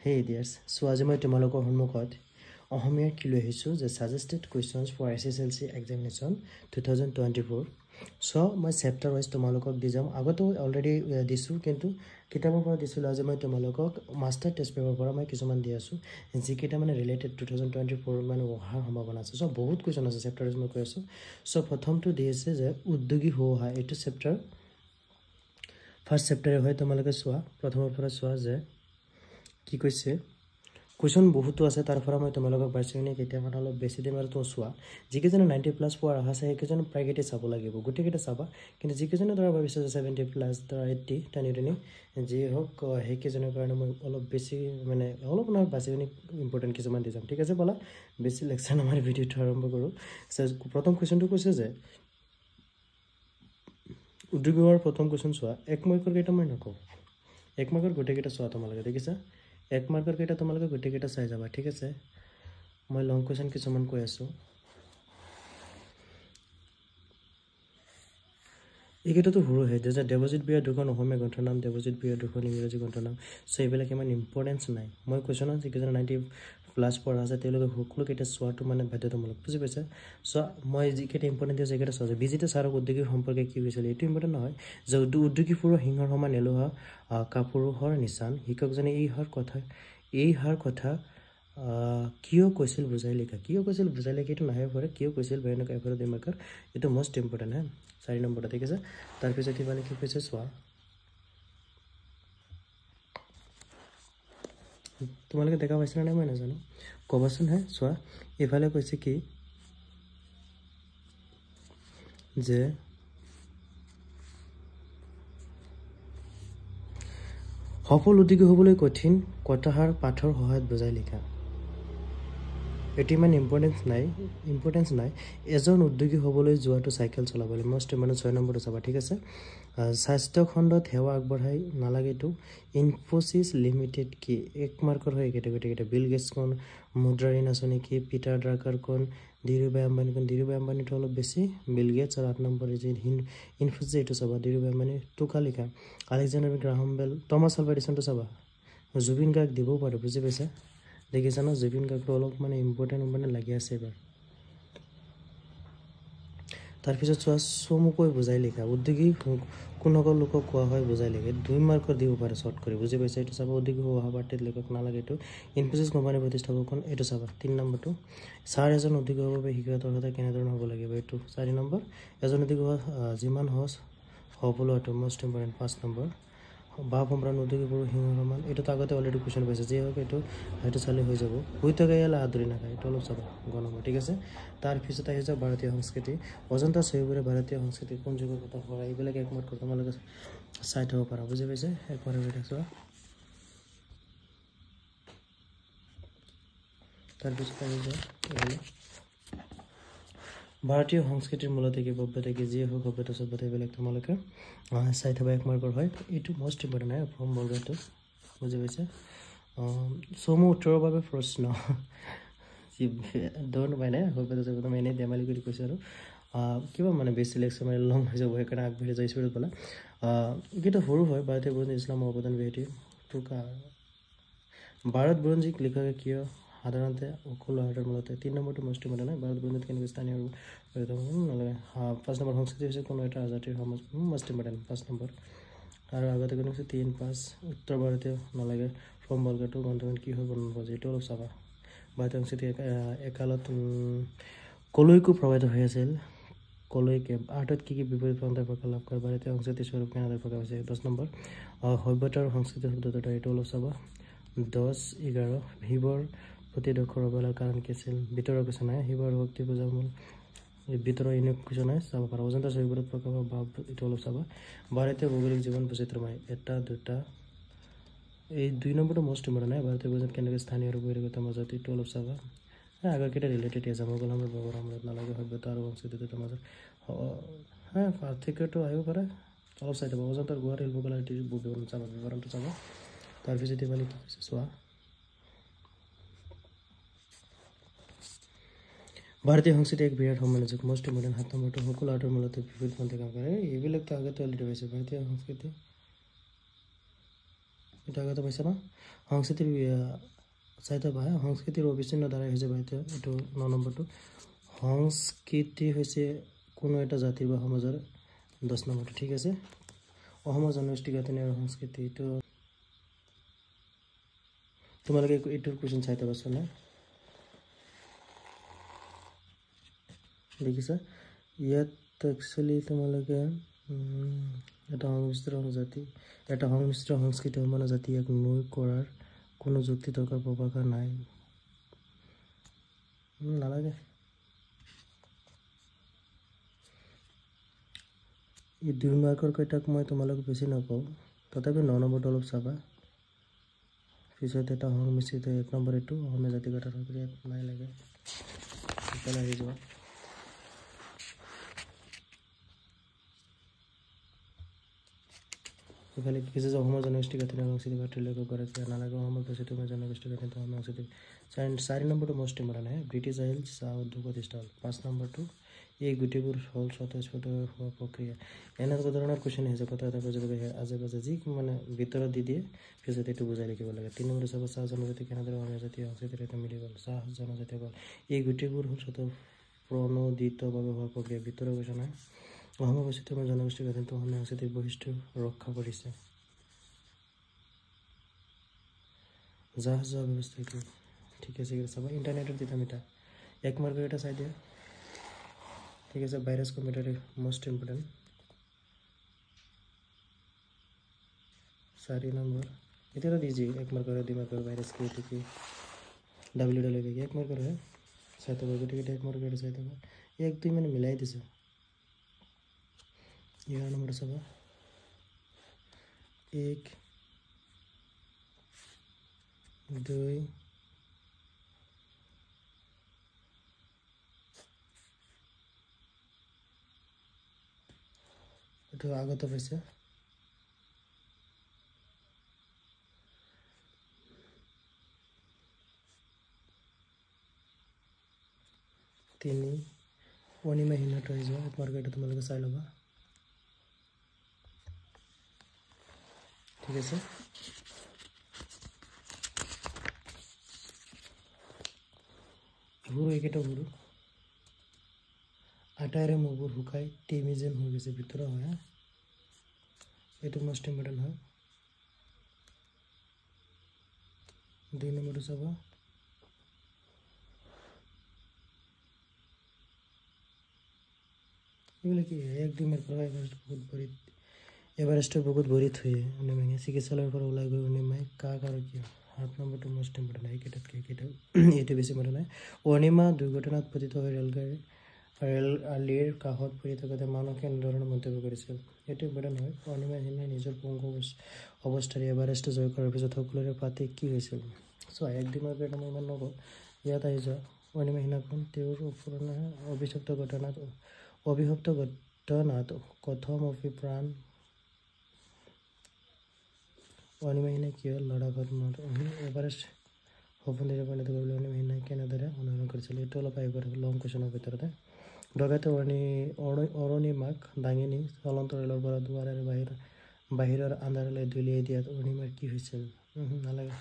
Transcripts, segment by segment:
Hey dears, so আজি মই তোমালোকৰ সন্মুখত অসমীয়াৰ কি লৈ আহিছোঁ যে suggested questions for SSLC examination 2024 so মই চেপ্টাৰ ৱাইজ তোমালোকক দি যাম আগতে অলৰেডি দিছোঁ কিন্তু কিতাপৰ পৰা দিছিলোঁ আজি মই তোমালোকক মাষ্টাৰ টেষ্ট পেপাৰৰ পৰা মই কিছুমান দি আছোঁ যিকেইটা মানে ৰিলেটেড 2024 মানে অহাৰ সম্ভাৱনা আছে সো বহুত কুৱেশ্যন আছে চেপ্টাৰ ৱাইজ মই কৈ আছোঁ সো প্ৰথমটো দি আছে যে উদ্যোগী হোৱা এইটো চেপ্টাৰ ফাৰ্ষ্ট চেপ্টাৰে হয় তোমালোকে চোৱা প্ৰথমৰ পৰা চোৱা যে কি কৈছে কুৱেশ্যন বহুতো আছে তাৰ পৰা মই তোমালোকক বাৰছিনে কেতিয়া মানে অলপ বেছি দিম আৰু তো চোৱা যিকেইজনে 90+ পোৱাৰ আশা আছে সেইকেইজন প্ৰাইগেটে চাব লাগিব গোটেইকেইটা চাবা কিন্তু যিকেইজনে ধৰা ভাবিছে 70+ ধৰা 80 টানি যি হওক সেইকেইজনৰ কাৰণে মই অলপ বেছি মানে অলপ নহয় বাৰছিনে ইম্পৰ্টেণ্ট কিছুমান দি যাম ঠিক আছে বলা বেছি লেকচাৰ আমাৰ ভিডিঅ'টো আৰম্ভ কৰোঁ প্ৰথম কুৱেশ্যনটো কৈছে যে উদ্যোগৰ প্ৰথম কুৱেশ্যন চোৱা এক মাৰ্কৰ কেইটা মই নকওঁ এক মাৰ্কৰ গোটেইকেইটা চোৱা তোমালোকে দেখিছা এক মাৰ্কৰ কেইটা তোমালোকে গোটেইকেইটা চাই যাবা ঠিক আছে মই লং কুৱেশ্যন কিছুমান কৈ আছোঁ এইকেইটাতো সৰু হয় যে দেৱজিৎ বিয়া দুখন অসমীয়া গ্ৰন্থৰ নাম দেৱজিৎ বিয়া দুখন ইংৰাজী গ্ৰন্থৰ নাম চ' এইবিলাক ইমান ইম্পৰ্টেঞ্চ নাই মই কুৱেশ্যনত যিকেইজন 90+ পঢ়া আছে তেওঁলোকে সকলোকেইটা চোৱাটো মানে বাধ্যতামূলক বুজি পাইছে চ' মই যিকেইটা ইম্পৰ্টেণ্ট আছে সেইকেইটা চোৱা বিজিত ছাৰক উদ্যোগী সম্পৰ্কে কি হৈছিলে এইটো ইম্পৰ্টেণ্ট নহয় যে উদ্যোগী পুৰুষ সিংহৰ সমান এলোহা কাপুৰুষৰ নিচান শিক্ষকজনে এই হাৰ কথা কিয় কৈছিল বুজাই লিখা কিয় কৈছিল বুজাই লিখা এইটো নাহে পৰে কিয় কৈছিল ভয়ানক এফাৰ দিমাকৰ এইটো মষ্ট ইম্পৰ্টেণ্ট হে 4 নম্বৰটা ঠিক আছে তাৰপিছত ইফালে কি কৈছে চোৱা তোমালোকে দেখা পাইছিলা নে মই নাজানো ক'বাচোন হে চোৱা ইফালে কৈছে কি যে সফল উদ্যোগী হ'বলৈ কঠিন কথাহাৰ পাঠৰ সহায়ত বুজাই লিখা এটি ইমান ইম্পৰ্টেঞ্চ নাই এজন উদ্যোগী হ'বলৈ যোৱাটো চাইকেল চলাবলৈ মষ্ট মানে 6 নম্বৰটো চাবা ঠিক আছে স্বাস্থ্য খণ্ডত সেৱা আগবঢ়াই নালাগেতো ইনফোচিছ লিমিটেড কি এক মাৰ্কৰ হয় গোটেইকেইটা বিল গেটছ কোন মুদ্ৰা ঋণ আঁচনি কি পিটাৰ ড্ৰাকাৰ কোন ধীৰুভাই আম্বানীটো অলপ বেছি বিল গেটছ আৰু 8 নম্বৰ যে ইনফোচিছ এইটো চাবা ধীৰুভাই আম্বানী টোকা লিখা আলেকজাণ্ডাৰ গ্ৰাহাম বেল টমাছ আলভা এডিছনটো চাবা জুবিন গাৰ্গ দিবও পাৰে বুজি পাইছা দেখিছা ন জুবিন গাৰ্গটো অলপ মানে ইম্পৰ্টেণ্ট লাগি আছে এবাৰ তাৰপিছত চোৱা চমুকৈ বুজাই লিখা উদ্যোগী কোনসকল লোকক কোৱা হয় বুজাই লিখে 2 মাৰ্কৰ দিব পাৰে শ্বৰ্ট কৰি বুজি পাইছা এইটো চাবা উদ্যোগী হোৱা পাৰ্টিত লেখক নালাগে এইটো ইনফোচিছ কোম্পানী প্ৰতিষ্ঠাপক কোন এইটো চাবা 3 নম্বৰটো ছাৰ এজন উদ্যোগী হ'বৰ বাবে শিক্ষাগত অৰ্হতা কেনেধৰণৰ হ'ব লাগিব এইটো 4 নম্বৰ এজন উদ্যোগী হোৱা যিমান সহজ হ'বলৈটো মষ্ট ইম্পৰ্টেণ্ট 5 নম্বৰ বাপ সম্প্ৰাণ উদ্যোগী পুৰুষ সিংহৰ সমান এইটো আগতে অলৰেডি কুৱেশ্যন পাইছে যি হওক এইটো চালে হৈ যাব শুই থকা ইয়ালে আদৰি নাখায় এইটো অলপ চাবা গণমৰ ঠিক আছে তাৰপিছত আহি যাওঁ ভাৰতীয় সংস্কৃতি অজন্তা চৌধুৰীয়ে ভাৰতীয় সংস্কৃতি কোন যুগৰ কথা হয় এইবিলাক একমত কৰি তোমালোকে চাই থ'ব পাৰা বুজি পাইছে একবাৰ চোৱা তাৰপিছত আহি যাওঁ ভাৰতীয় সংস্কৃতিৰ মূলতে কি ভব্যতা কি যি হওক সভ্যতা সভ্যতা এইবিলাক তোমালোকে চাই থ'বা 1 মাৰ্কৰ হয় এইটো মষ্ট ইম্পৰ্টেণ্ট হয় ফৰ্ম বৰ্গটো বুজি পাইছে চমু উত্তৰৰ বাবে প্ৰশ্ন দৌৰ পাই নাই সভ্যতা সভ্যতা মই এনেই ধেমালি কৰি কৈছোঁ আৰু কিবা মানে বেছি লেকচাৰ মানে লং হৈ যাব সেইকাৰণে আগবাঢ়ি যায় স্পীডত ক'লা এইকেইটা সৰু হয় ভাৰতীয় বুৰঞ্জী ইছলামৰ অৱদান বিহেতি টোকা ভাৰত বুৰঞ্জীক লিখকে কিয় সাধাৰণতে সকলো আৰ্টৰ মূলতে 3 নম্বৰটো মষ্ট ইম্পৰ্টেণ্ট হয় ভাৰত বুৰঞ্জীত কেনেকৈ স্থানীয় নালাগে 5 নম্বৰ সংস্কৃতি হৈছে কোনো এটা জাতিৰ সমাজ মষ্ট ইম্পৰ্টেণ্ট 5 নম্বৰ আৰু আগতে কোনো হৈছে 3-5 উত্তৰ ভাৰতীয় নালাগে ফৰ্ম বৰ্গটো গ্ৰন্থখন কি হয় বৰ্ণনা কৰা এইটো অলপ চাবা ভাৰতীয় সংস্কৃতি একালত কলৈকো প্ৰভাৱিত হৈ আছিল কলৈকে আৰ্টত কি বিপৰীত পন্থাৰ প্ৰকাশ লাভ কৰে ভাৰতীয় সংস্কৃতিৰ স্বৰূপ কেনেদৰে প্ৰকাশ হৈছে 10 নম্বৰ সভ্যতা আৰু সংস্কৃতি শব্দটো এইটো অলপ চাবা 10-11 শিৱৰ প্ৰতি দক্ষৰ অৱহেলাৰ কাৰণ কি আছিল ভিতৰৰ কিছু নাই শিৱৰ ভক্তি পূজা মূল ভিতৰৰ এনে কিছু নাই চাব পাৰা অজন্তা চৌধুৰীৰ প্ৰকাশ ভাৱ এইটো অলপ চাবা ভাৰতীয় ভৌগোলিক জীৱন বৈচিত্ৰ্যময় 1-2 এই 2 নম্বৰটো মষ্ট ইম্পৰ্টেণ্ট হয় ভাৰতীয় বুৰঞ্জীত কেনেকৈ স্থানীয় আৰু বহিৰাগতৰ মাজত এইটো অলপ চাবা আগৰকেইটা ৰিলেটেড আছে মোগল সম্ৰাট বাবৰ সম্ৰাট নালাগে সভ্যতা আৰু সংস্কৃতিটোৰ মাজত পাৰ্থক্যটো আহিব পাৰে অলপ চাই থাবা অজন্তাৰ গুহাৰ শিল্পকলাৰ বিৱৰণ চাবা বিৱৰণটো চাবা তাৰপিছত ইফালে কি কৈছে চোৱা ভাৰতীয় সংস্কৃতি এক বিৰাট সমালোচক মষ্ট ইম্পৰ্টেণ্ট 7 নম্বৰটো সকলো আৰ্টৰ মূলতে বিপৰীত পন্থা কাম কৰে এইবিলাকতো আগতে অলৰেডি পাইছে ভাৰতীয় সংস্কৃতি এটা আগতে পাইছে না সংস্কৃতিৰ চাইতে পাই সংস্কৃতিৰ অবিচ্ছিন্ন দ্বাৰাই হৈছে বাইতে এইটো 9 নম্বৰটো সংস্কৃতি হৈছে কোনো এটা জাতিৰ বা সমাজৰ 10 নম্বৰটো ঠিক আছে অসমৰ জনগোষ্ঠী গাঁথনি আৰু সংস্কৃতি এইটো তোমালোকে এইটোৰ কোৱেশ্চন চাইতে পাইছা না দেখিছা ইয়াত একচুয়ালি তোমালোকে এটা সংমিশ্ৰ জাতি এটা সংমিশ্ৰ সংস্কৃতি সমান জাতি এক নৈ কৰাৰ কোনো যুক্তি তৰ্ক প্ৰভাৱ নাই নালাগে এই 2 মাৰ্কৰ কয়টাক মই তোমালোক বেছি নকওঁ তথাপি 9 নম্বৰটো অলপ চাবা পিছত এটা সংমিশ্ৰিত 1 নম্বৰ এটো অসমীয়া জাতি গঠনৰ প্ৰক্ৰিয়াত নাই লাগে এটা আহি যাব ইফালে কি কৈছে যে অসমৰ জনগোষ্ঠী গাঁথনি সংস্কৃতি ভাতৃলোক গৰাকী নালাগে অসমৰ প্ৰচলিত জনগোষ্ঠী গাঁথনি অসমৰ সংস্কৃতি 4 নম্বৰটো মোষ্ট ইম্পৰ্টেণ্ট হয় ব্ৰিটিছ আহিল চাহ উদ্যোগ প্ৰতিষ্ঠা হ'ল 5 নম্বৰটো এই গোটেইবোৰ হ'ল স্বতঃস্ফূৰ্ত হোৱা প্ৰক্ৰিয়া এনেকুৱা ধৰণৰ কুৱেশ্যন আহিছে কথা এটা বুজিব আজে বাজে যি মানে ভিতৰত দি দিয়ে পিছত এইটো বুজাই লিখিব লাগে 3 নম্বৰ চাব চাহ জনজাতি কেনেদৰে অসমীয়া জাতীয় সংস্কৃতিৰ সৈতে মিলি গ'ল চাহ জনজাতিসকল এই গোটেইবোৰ হ'ল স্বতঃপ্ৰণোদিতভাৱে হোৱা প্ৰক্ৰিয়া ভিতৰৰ কুৱেশ্যন হয় অসমৰ বৈচিত্ৰ্যময় জনগোষ্ঠী গাঁথনিটো অসমীয়া সংস্কৃতিৰ বৈশিষ্ট্য ৰক্ষা কৰিছে যাহ ব্যৱস্থা কি ঠিক আছে চাবা ইণ্টাৰনেটৰ দিতা মিটা 1 মাৰ্কৰ এটা চাই দিয়া ঠিক আছে virus computer most important 4 number এটা দিজি 1 মাৰ্কৰ 2 মাৰ্কৰ ভাইৰাছ কি এইটো কি www 1 মাৰ্কৰ হয় চাইতে গৈ গতিকে 1 মাৰ্কৰ চাইতে 1 2 মানে মিলাই দিছে 11 নম্বৰ চাবা 1 2 এইটো আগতে পাইছে 3 অনিমাহীনটো হৈ যাব 1 মাৰ্ক এটা তোমালোকে চাই ল'বা ঠিক আছে এইবোৰ এইকেইটা বোৰ আটাইৰে মুগুৰ শুকাই টিমি যেন হৈ গৈছে ভিতৰত হয় এইটো মোষ্ট ইম্পৰ্টেণ্ট হয় 2 নম্বৰটো চাবা এইবিলাক কি 1 2 মাৰ্ক এভাৰেষ্ট বহুত ভৰি থৈ অনিমাহী চিকিৎসালয়ৰ পৰা ওলাই গৈ অনিমাই কাক আৰু কিয় 7 নম্বৰটো মোষ্ট ইম্পৰ্টেণ্ট হয় এইকেইটা এইটো বেছি ইম্পৰ্টেণ্ট হয় অনিমা দুৰ্ঘটনাত পতিত হৈ ৰেল আলিৰ কাষত পৰি থাকোঁতে মানুহ কেনেধৰণৰ মন্তব্য কৰিছিল এইটো ইম্পৰ্টেণ্ট হয় অনিমাহীনে নিজৰ পংগু অৱস্থাৰে এভাৰেষ্ট জয় কৰাৰ পিছত সকলোৰে পাতে কি হৈছিল চ' 1 2 মাৰ্কৰ এটা মই ইমান নকওঁ ইয়াত আহি যোৱা অনিমাহীনাখন তেওঁৰ অভিযুক্ত ঘটনাত কথম অভিপ্ৰাণ অনিমাহীনে কিয় লড়াকত এভাৰেষ্ট সপোনেৰে পৰিণত কৰিবলৈ অনিমাহীনে কেনেদৰে অনুসৰণ কৰিছিল এইটো অলপ আহিব লং কুৱেশ্যনৰ ভিতৰতে ডকাইতে অৰুণিমাক দাঙি নি চলন্ত ৰেলৰ পৰা দুৱাৰেৰে বাহিৰৰ আন্ধাৰলৈ দলিয়াই দিয়াত অৰুণিমাৰ কি হৈছিল নালাগে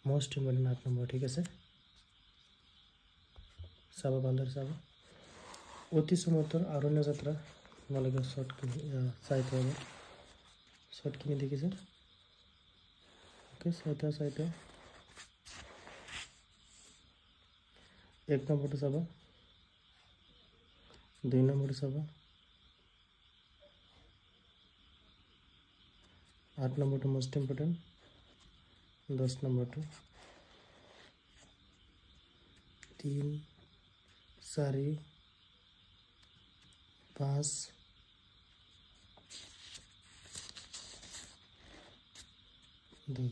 মোষ্ট ইম্পৰ্টেণ্ট 8 নম্বৰ ঠিক আছে চাবা বান্দৰ চাবা অতি চমৎকাৰ অৰণ্য যাত্ৰা তোমালোকে শ্বৰ্টখিনি চাইতে হ'ব শ্বৰ্টখিনি দেখিছে ওকে চাইতে 1 নম্বৰটো চাবা 2 নম্বৰটো চাবা 8 নম্বৰটো মোষ্ট ইম্পৰ্টেণ্ট 10 নম্বৰটো 3 4 5 2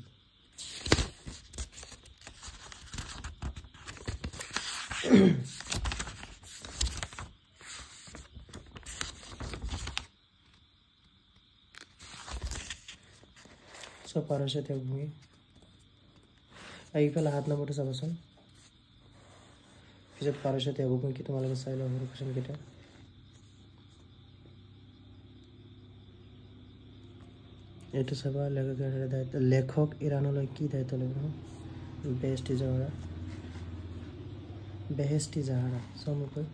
সব পাৰসতে ভূমি এইফালে 7 নম্বৰটো চাবাচোন পিছত পাৰসতে ভূমি কি তোমালোকে চাই লও মোৰ কোৱেশ্চন কেইটা এইটো চাবা লেখকৰ দায়িত্ব লেখক ইৰাণলৈ কি দায়িত্ব ল'ব বেহেষ্টি জাহাৰা চমুকৈ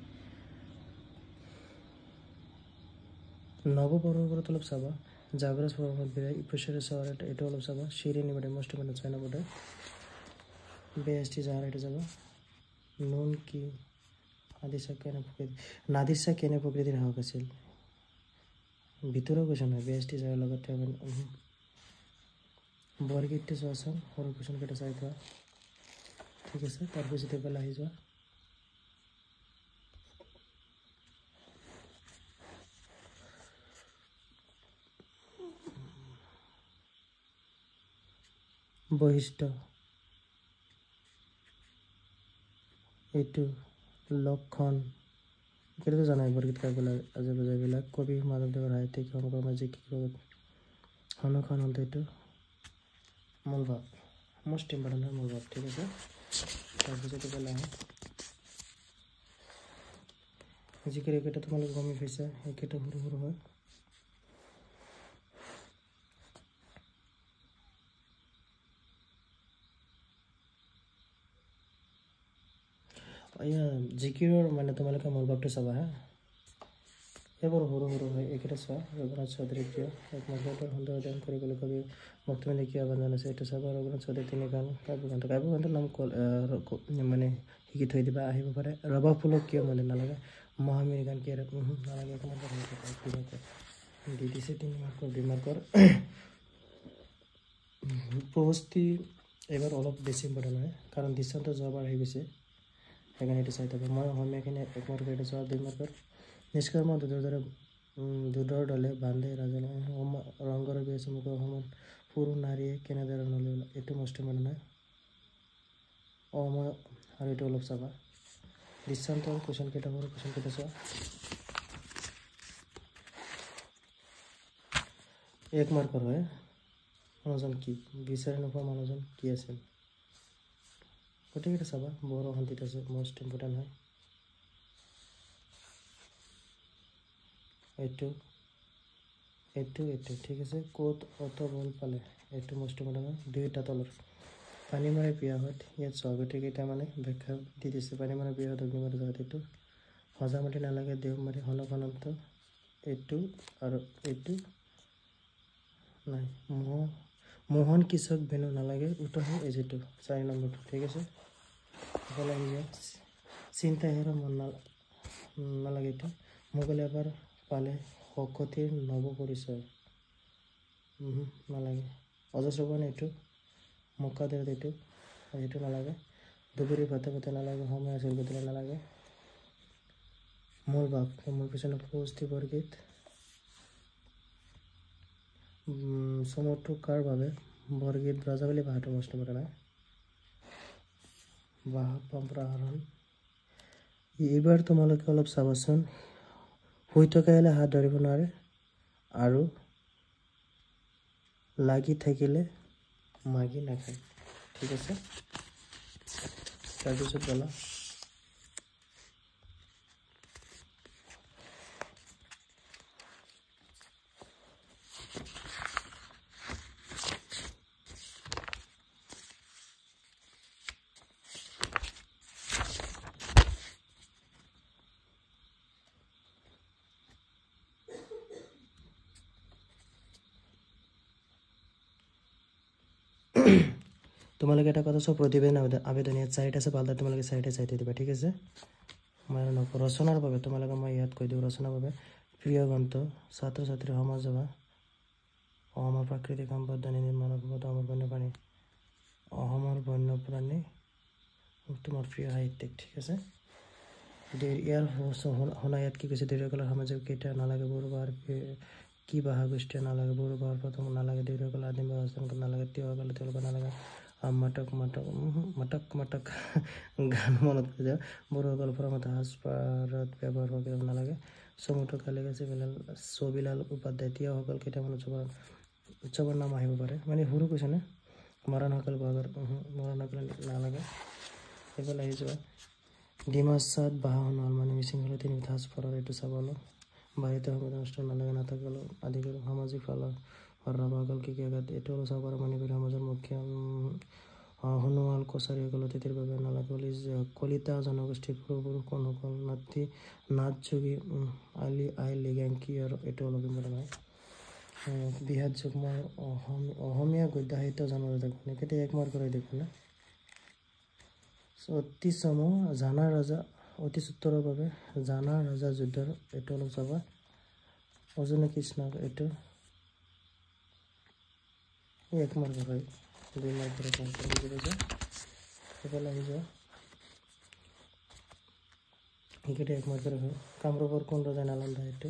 নৱবৰৰ ওপৰত অলপ চাবা জাগৰস পৰ্বত বিৰাই ইপুচেৰে চহৰ এইটো অলপ চাবা শিৰিনী বটে মষ্ট মানে 6 নম্বৰতে বেহেষ্টি জাহাৰা এইটো চাবা নুন কি নাদিছা কেনে প্ৰকৃতিৰ হাওক আছিল ভিতৰৰ কুৱেশ্যন হয় বেহেষ্টি জাহাৰৰ লগতে বৰগীতটো চোৱাচোন সৰু কুৱেশ্যন কেইটা চাই থোৱা ঠিক আছে তাৰপিছত এইফালে আহি যোৱা বৈশিষ্ট্য এইটো লক্ষণ এইটো জানাই বৰগীত কাকবিলাক আজে বাজেবিলাক কবি মাধৱদেৱৰ সাহিত্যিক সামাজিক সন্মুখীন হল এইটো মূলভাৱ মোষ্ট ইম্পৰ্টেণ্ট হয় মূলভাৱ ঠিক আছে তাৰপিছত এইফালে আহে যিকেইটা এইকেইটা তোমালোকে গমেই পাইছা এইকেইটা সৰু সৰু হয় জিকিৰৰ মানে তোমালোকে মূলভাৱটো চাবা হা এইবোৰ সৰু সৰু হয় এইকেইটা চোৱা ৰঘুনাথ চৌধুৰী কিয় এক মহিলাটোৰ সুন্দৰ অধ্যয়ন কৰিবলৈ কবি বৰ্তমানে কিয় আহ্বান আছে এইটো চাবা ৰঘুনাথ চৌধুৰী তিনিখন কাব্যগ্ৰন্থৰ নাম মানে শিকি থৈ দিবা আহিব পাৰে ৰবা ফুলক কিয় মনে নালাগে মহামীৰ গান কিয় নালাগে দি দিছে 3 মাৰ্কৰ 2 মাৰ্কৰ প্ৰবস্তি এইবাৰ অলপ বেছি ইম্পৰ্টেণ্ট হয় কাৰণ দৃষ্টান্ত যোৱাবাৰ আহি গৈছে সেইকাৰণে এইটো চাই থাকোঁ মই অসমীয়াখিনি 1 মাৰ্কৰ এইটো চোৱা 2 মাৰ্কৰ নিষ্কৰ্ম দুধৰ দলে বান্ধে ৰাজে ৰংগৰ বিয়া চমুকৈ অসমত পুৰুষ নাৰীয়ে কেনেদৰে নলে এইটো মষ্ট মানে নাই মই আৰু এইটো অলপ চাবা দৃষ্টান্তৰ কুৱেশ্যন কেইটা সৰু কুৱেশ্যন কেইটা চোৱা 1 মাৰ্কৰ হয় মানুহজন কি বিচাৰি নোপোৱা মানুহজন কি আছিল গোটেইকেইটা চাবা বড়ো শান্তিত আছে মষ্ট ইম্পৰ্টেণ্ট হয় এইটো ঠিক আছে ক'ত অত বল পালে এইটো মষ্ট ইম্পৰ্টেণ্ট হয় 2টা তলৰ পানী মাৰি বিয়া হয় ইয়াত চোৱা গোটেইকেইটা মানে ব্যাখ্যা দি দিছে পানী মাৰি বিয়া হয় অগ্নিমাৰি জগত এইটো সজামাটি নালাগে দেওমাৰি হনকানন্ত এইটো আৰু এইটো নাই মোহন কৃষক বেনু নালাগে উত্তৰ হয় এই যিটো 4 নম্বৰটো ঠিক আছে এইফালে আহি যায় চিন্তা হেৰা মন নালাগে এইটো মোগলে এবাৰ পালে শকতিৰ নৱ পৰিচয় নালাগে অজস্ৰবান এইটো মোকাদেৰ এইটো এইটো নালাগে দুবৰি ভাতে ভাতে নালাগে সময় আছিল গতিকে নালাগে মূল ভাৱ মূল পিছনে প্ৰবস্তি বৰগীত চমৎকাৰ বাবে বৰগীত ব্ৰজাৱলী ভাষাটো মষ্ট ইম্পৰ্টেণ্ট হয় ভাষা পৰম্পৰা আহৰণ এইবাৰ তোমালোকে অলপ চাবাচোন শুই থকা হ'লে হাত ধৰিব নোৱাৰে আৰু লাগি থাকিলে মাগি নাখায় ঠিক আছে তাৰপিছত বলা তোমালোকে এটা কথা চব প্ৰতিবেদন আবেদন ইয়াত 4টা আছে পাল্টা তোমালোকে 4টা চাই দিবা ঠিক আছে মই নকৰোঁ ৰচনাৰ বাবে তোমালোকে মই ইয়াত কৈ দিওঁ ৰচনাৰ বাবে প্ৰিয় গ্ৰন্থ ছাত্ৰ ছাত্ৰী সমাজ সভা অসমৰ প্ৰাকৃতিক সম্পদ দৈনন্দিন মানৱ সম্পদ অসমৰ বন্যপ্ৰাণী তোমাৰ প্ৰিয় সাহিত্যিক ঠিক আছে ইয়াৰ শুনা ইয়াত কি কৈছে দেউৰীসকলৰ সামাজিক কেইটা নালাগে বড়ো ভাষাৰ কি ভাষা গোষ্ঠী নালাগে বড়ো ভাষাৰ প্ৰথম নালাগে দেউৰীসকল আদিম ব্যৱস্থা নালাগে তিৱাসকলে তেওঁলোকৰ নালাগে মাটক গান মনত পৰি যায় বড়োসকল পৰমতে সাজপাৰত ব্যৱহাৰ হোৱা নালাগে চমুটো কালিগাছি ছবিলাল উপাধ্যায় তিৱাসকল কেইটামান উৎসৱৰ নাম আহিব পাৰে মানে সৰু কৈছে নে মৰাণসকল মৰাণসকল নালাগে এইফালে আহি যোৱা ডিমাচাত বাহন মানে মিচিংসকলে 3 সাজপাৰৰ এইটো চাবলৈ বাহিৰত অনুষ্ঠান নালাগে নাথাকিলেও আদি কৰি সামাজিক ফালৰ ৰাভাগল কি আঘাত এইটো অলপ চাব পাৰা মণিপুৰী সমাজৰ মুখ্য হনুমাল কছাৰীসকল অতিথিৰ বাবে নালাগলি কলিতা জনগোষ্ঠীৰ পূৰ্বপুৰুষ কোনসকল নাথ যোগী আই লিগাংকি আৰু এইটো অলপ ইম্পৰ্টেণ্ট হয় বিহাত যুগ মই অসমীয়া গদ্য সাহিত্য জনৰাজক কেতিয়া এক মাৰ্ক কৰাই দেখোন না অতি চম জানা ৰজা অতি উত্তৰৰ বাবে জানা ৰজা যুদ্ধৰ এইটো অলপ চাবা অজনী কৃষ্ণ এইটো এক মাৰ্ক হয় 2 মাৰ্কৰ বুজি পাইছা এইফালে আহি যোৱা এইকেইটা এক মাৰ্কৰ হয় কামৰূপৰ কোন ৰজা নালন্দা এইটো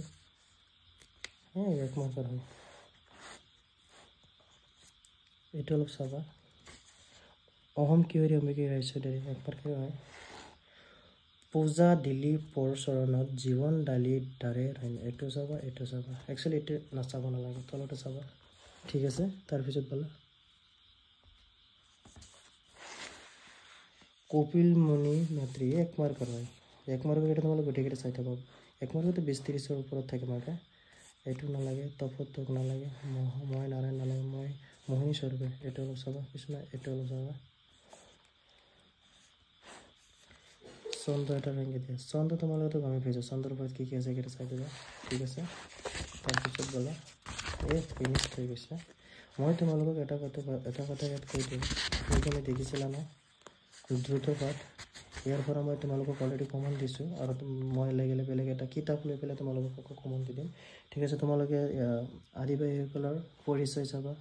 এক মাৰ্কৰ হয় এইটো অলপ চাবা অহম কিহৰি অম্বিকে ৰাইশ্বৰী এক মাৰ্কৰ হয় পূজা দিলীপৰ চৰণত জীৱন ডালি দাৰে এইটো চাবা একচুৱেলি এইটো নাচাব নালাগে তলতে চাবা ঠিক আছে তাৰপিছত বলা কপিল মুনি মাতৃ এক মাৰ্কৰ হয় এক মাৰ্কৰ এটা তোমালোকে গোটেইকেইটা চাই থাকক এক মাৰ্কতো 20-30ৰ ওপৰত থাকে মাৰ্কা এইটো নালাগে তপতক নালাগে মই নাৰায়ণ নালাগে মই মোহিনী স্বৰূপে এইটো অলপ চাবা কিছুমান এইটো অলপ চাবা চন্দ্ৰ এটা ৰেংকি দিয়া চন্দ্ৰ তোমালোকেতো গমে পাইছা চন্দ্ৰৰ ওপৰত কি আছে এইকেইটা চাই দিবা ঠিক আছে তাৰপিছত বলা ফিনিছ হৈ গৈছে মই তোমালোকক এটা কথা ইয়াত কৈ দিম তুমি দেখিছিলা ন দ্ৰুত পাঠ ইয়াৰ পৰা মই তোমালোকক অলৰেডি কমন দিছোঁ আৰু মই লাগিলে বেলেগ এটা কিতাপ লৈ পেলাই তোমালোকক কমন দি দিম ঠিক আছে তোমালোকে আদিবাসীসকলৰ পৰিচয় চাবা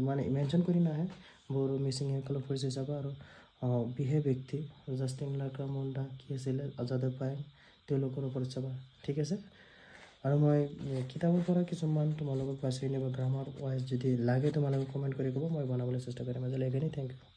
মানে মেনশ্যন কৰি নাহে বড়ো মিচিংসকলৰ পৰিচয় চাবা আৰু বিশেষ ব্যক্তি জাষ্টিন লাকা মুণ্ডা কি আছিলে আজাদে পায়েং তেওঁলোকৰ ওপৰত চাবা ঠিক আছে আৰু মই কিতাপৰ পৰা কিছুমান তোমালোকক বাছি নিব গ্ৰামাৰ ৱাইজ যদি লাগে তোমালোকে কমেণ্ট কৰি ক'ব মই বনাবলৈ চেষ্টা কৰিম আজিলৈ এইখিনি থেংক ইউ